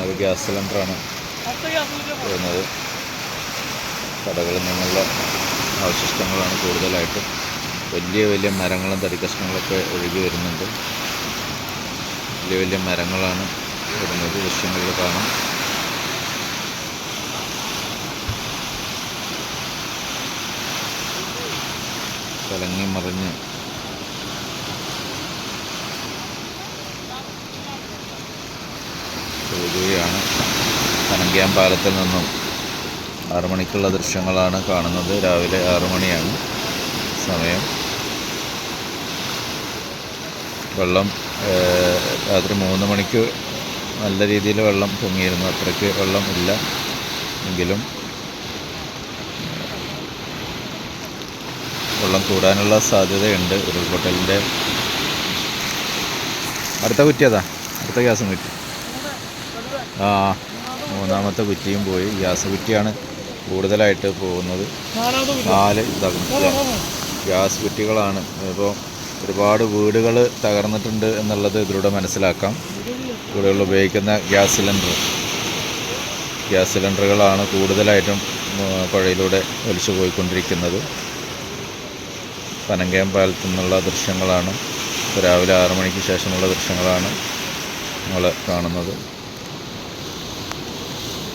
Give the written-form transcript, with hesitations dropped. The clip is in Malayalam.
ഒരു ഗ്യാസ് സിലിണ്ടറാണ് വരുന്നത്. കടകളിൽ നിന്നുള്ള അവശിഷ്ടങ്ങളാണ് കൂടുതലായിട്ടും. വലിയ വലിയ മരങ്ങളും തടിക്കഷ്ണങ്ങളൊക്കെ ഒഴുകി വരുന്നുണ്ട്. വലിയ വലിയ മരങ്ങളാണ് വരുന്നത്, ദൃശ്യങ്ങളിൽ കാണാം. കലങ്ങി മറിഞ്ഞ് ഒഴുകുകയാണ്. പനങ്കയം പാലത്തിൽ നിന്നും 6 മണിക്കുള്ള ദൃശ്യങ്ങളാണ് കാണുന്നത്. രാവിലെ 6 മണിയാണ് സമയം. വെള്ളം രാത്രി 3 മണിക്ക് നല്ല രീതിയിൽ വെള്ളം പൊങ്ങിയിരുന്നു. അത്രയ്ക്ക് വെള്ളം ഇല്ല എങ്കിലും വെള്ളം കൂടാനുള്ള സാധ്യതയുണ്ട്. ഉരുൾപൊട്ടലിൻ്റെ അടുത്ത കുറ്റിയതാ, അടുത്ത ഗ്യാസും കുറ്റി. മൂന്നാമത്തെ കുറ്റിയും പോയി. ഗ്യാസ് കുറ്റിയാണ് കൂടുതലായിട്ട് പോകുന്നത്. 4 ഗ്യാസ് കുറ്റികളാണ്. ഇപ്പോൾ ഒരുപാട് വീടുകൾ തകർന്നിട്ടുണ്ട് എന്നുള്ളത് ഇതിലൂടെ മനസ്സിലാക്കാം. വീടുകളിൽ ഉപയോഗിക്കുന്ന ഗ്യാസ് സിലിണ്ടറുകളാണ് കൂടുതലായിട്ടും പുഴയിലൂടെ ഒലിച്ചു പോയിക്കൊണ്ടിരിക്കുന്നത്. പനങ്കയം പാലത്തു നിന്നുള്ള ദൃശ്യങ്ങളാണ്. രാവിലെ 6 മണിക്ക് ശേഷമുള്ള ദൃശ്യങ്ങളാണ് നമ്മൾ കാണുന്നത്.